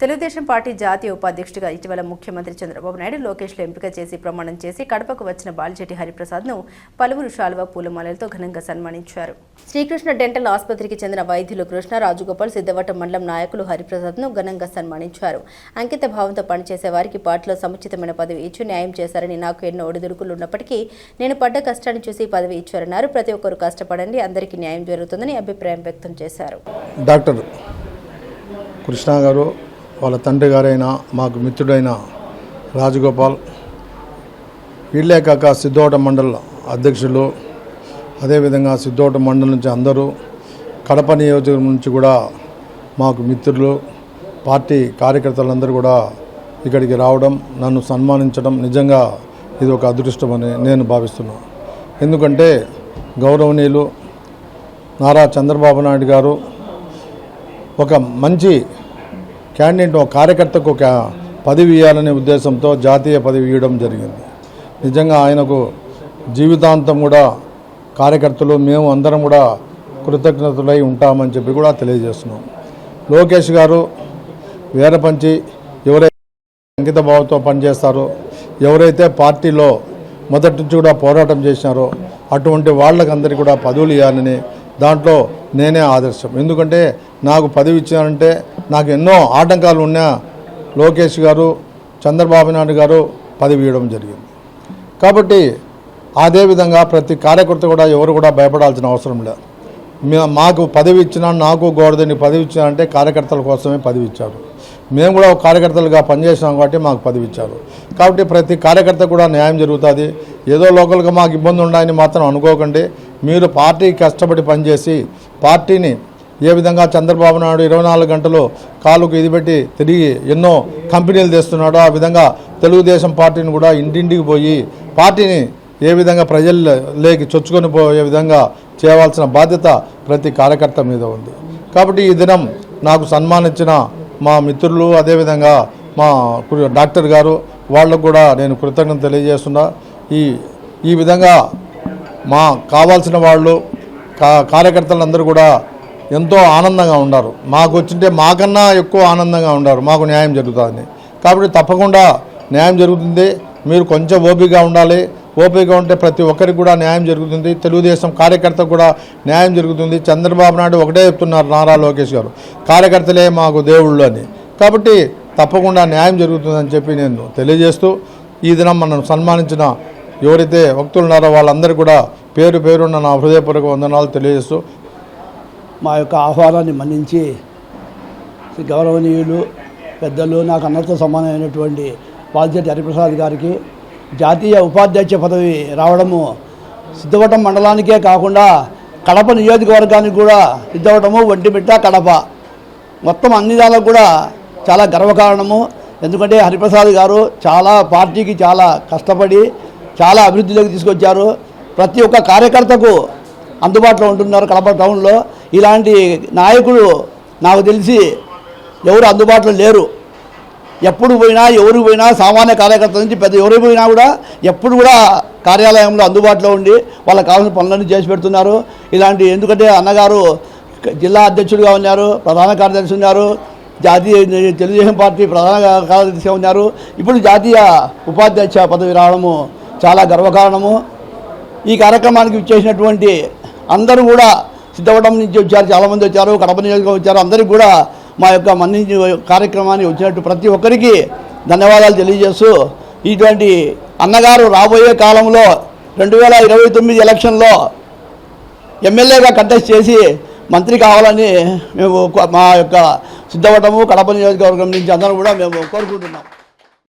Telugu Desam party జాతీయ ఉపాధ్యక్షుడిగా ఇటీవల ముఖ్యమంత్రి చంద్రబాబు నాయుడు లోకేష్లు ఎంపిక చేసి ప్రమాణం చేసి కడపకు వచ్చిన బాలిశెట్టి హరిప్రసాద్ను పలువురు శాలువా పూలమాలలతో ఘనంగా సన్మానించారు. శ్రీకృష్ణ డెంటల్ ఆసుపత్రికి చెందిన వైద్యులు కృష్ణ, రాజగోపాల్, సిద్ధవటం మండలం నాయకులు హరిప్రసాద్ను ఘనంగా సన్మానించారు. అంకిత భావంతో పనిచేసే వారికి పార్టీలో సముచితమైన పదవి ఇచ్చి న్యాయం చేశారని, నాకు ఎన్నో ఒడిదుడుకులు ఉన్నప్పటికీ నేను పడ్డ కష్టాన్ని చూసి పదవి ఇచ్చారన్నారు. ప్రతి ఒక్కరూ కష్టపడండి, అందరికీ న్యాయం జరుగుతుందని అభిప్రాయం వ్యక్తం చేశారు. డాక్టర్ కృష్ణ గారు వాళ్ళ తండ్రి గారైన మాకు మిత్రుడైన రాజగోపాల్, వీళ్ళే కాక సిద్ధోట మండల అధ్యక్షులు, అదేవిధంగా సిద్ధోట మండలం నుంచి అందరూ, కడప నియోజకవర్గం నుంచి కూడా మాకు మిత్రులు, పార్టీ కార్యకర్తలందరూ కూడా ఇక్కడికి రావడం, నన్ను సన్మానించడం నిజంగా ఇది ఒక అదృష్టమని నేను భావిస్తున్నాను. ఎందుకంటే గౌరవనీయులు నారా చంద్రబాబు నాయుడు గారు ఒక మంచి క్యాండిడేట్, ఒక కార్యకర్తకు ఒక పదవి ఇవ్వాలనే ఉద్దేశంతో జాతీయ పదవి ఇవ్వడం జరిగింది. నిజంగా ఆయనకు జీవితాంతం కూడా కార్యకర్తలు మేము అందరం కూడా కృతజ్ఞతలై ఉంటామని చెప్పి కూడా తెలియజేస్తున్నాం. లోకేష్ గారు వేరపంచి ఎవరైతే అంకిత భావంతో పనిచేస్తారో, ఎవరైతే పార్టీలో మొదటి నుంచి కూడా పోరాటం చేసినారో అటువంటి వాళ్ళకందరికీ కూడా పదవులు ఇవ్వాలని దాంట్లో నేనే ఆదర్శం. ఎందుకంటే నాకు పదవి ఇచ్చారంటే నాకు ఎన్నో ఆటంకాలు ఉన్నా లోకేష్ గారు, చంద్రబాబు నాయుడు గారు పదవి ఇవ్వడం జరిగింది. కాబట్టి అదేవిధంగా ప్రతి కార్యకర్త కూడా ఎవరు కూడా భయపడాల్సిన అవసరం లేదు. మాకు పదవి ఇచ్చినా, నాకు గోడదని పదవి ఇచ్చినా అంటే కార్యకర్తల కోసమే పదవి ఇచ్చారు. మేము కూడా కార్యకర్తలుగా పనిచేసినాం కాబట్టి మాకు పదవి ఇచ్చారు. కాబట్టి ప్రతి కార్యకర్త కూడా న్యాయం జరుగుతుంది. ఏదో లోకల్గా మాకు ఇబ్బంది ఉన్నాయని మాత్రం అనుకోకండి. మీరు పార్టీకి కష్టపడి పనిచేసి పార్టీని ఏ విధంగా చంద్రబాబు నాయుడు 24 గంటలు కాలుకు ఇది పెట్టి తిరిగి ఎన్నో కంపెనీలు తెస్తున్నాడో ఆ విధంగా తెలుగుదేశం పార్టీని కూడా ఇంటింటికి పోయి పార్టీని ఏ విధంగా ప్రజల్లోకి చొచ్చుకొని పోయే విధంగా చేయవలసిన బాధ్యత ప్రతి కార్యకర్త మీద ఉంది. కాబట్టి ఈ దినం నాకు సన్మానించిన మా మిత్రులు, అదేవిధంగా మా డాక్టర్ గారు, వాళ్ళకు కూడా నేను కృతజ్ఞత తెలియజేస్తున్నా. ఈ విధంగా మా కావాల్సిన వాళ్ళు కార్యకర్తలందరూ కూడా ఎంతో ఆనందంగా ఉన్నారు. మాకు వచ్చింటే మాకన్నా ఎక్కువ ఆనందంగా ఉన్నారు, మాకు న్యాయం జరుగుతుందని. కాబట్టి తప్పకుండా న్యాయం జరుగుతుంది. మీరు కొంచెం ఓపికగా ఉండాలి. ఓపికగా ఉంటే ప్రతి ఒక్కరికి కూడా న్యాయం జరుగుతుంది. తెలుగుదేశం కార్యకర్తకు కూడా న్యాయం జరుగుతుంది. చంద్రబాబు నాయుడు ఒకటే చెప్తున్నారు, నారా లోకేష్ గారు, కార్యకర్తలే మాకు దేవుళ్ళు అని. కాబట్టి తప్పకుండా న్యాయం జరుగుతుందని చెప్పి నేను తెలియజేస్తూ, ఈ దినం మనం సన్మానించిన ఎవరైతే వ్యక్తులు ఉన్నారో వాళ్ళందరూ కూడా పేరు పేరున్న నా హృదయపూర్వక వందనాలు తెలియజేస్తూ, మా యొక్క ఆహ్వానాన్ని మన్నించి గౌరవనీయులు పెద్దలు, నాకు అన్నతో సమానమైనటువంటి బాలిశెట్టి హరిప్రసాద్ గారికి జాతీయ ఉపాధ్యక్ష పదవి రావడము సిద్ధవటం మండలానికే కాకుండా కడప నియోజకవర్గానికి కూడా, సిద్ధవటము, ఒంటిమిట్ట, కడప మొత్తం అన్ని దానికి కూడా చాలా గర్వకారణము. ఎందుకంటే హరిప్రసాద్ గారు చాలా పార్టీకి చాలా కష్టపడి చాలా అభివృద్ధిలోకి తీసుకొచ్చారు. ప్రతి ఒక్క కార్యకర్తకు అందుబాటులో ఉంటున్నారు కడప టౌన్లో. ఇలాంటి నాయకుడు నాకు తెలిసి ఎవరు అందుబాటులో లేరు. ఎప్పుడు పోయినా, ఎవరికి పోయినా, సామాన్య కార్యకర్త నుంచి పెద్ద ఎవరికి పోయినా కూడా ఎప్పుడు కూడా కార్యాలయంలో అందుబాటులో ఉండి వాళ్ళకి కావాల్సిన పనులన్నీ చేసి పెడుతున్నారు. ఇలాంటి ఎందుకంటే అన్నగారు జిల్లా అధ్యక్షుడిగా ఉన్నారు, ప్రధాన కార్యదర్శి ఉన్నారు, జాతీయ తెలుగుదేశం పార్టీ ప్రధాన కార్యదర్శిగా ఉన్నారు. ఇప్పుడు జాతీయ ఉపాధ్యక్ష పదవి రావడము చాలా గర్వకారణము. ఈ కార్యక్రమానికి ఇచ్చేసినటువంటి అందరూ కూడా సిద్ధవటం నుంచి వచ్చారు, చాలామంది వచ్చారు, కడప నియోజకవర్గం వచ్చారు. అందరికీ కూడా మా యొక్క మన్నించి కార్యక్రమాన్ని వచ్చినట్టు ప్రతి ఒక్కరికి ధన్యవాదాలు తెలియజేస్తూ, ఇటువంటి అన్నగారు రాబోయే కాలంలో 2029 ఎలక్షన్లో ఎమ్మెల్యేగా కంటెస్ట్ చేసి మంత్రి కావాలని మేము మా యొక్క సిద్ధవటము, కడప నియోజకవర్గం నుంచి అందరం కూడా మేము కోరుకుంటున్నాం.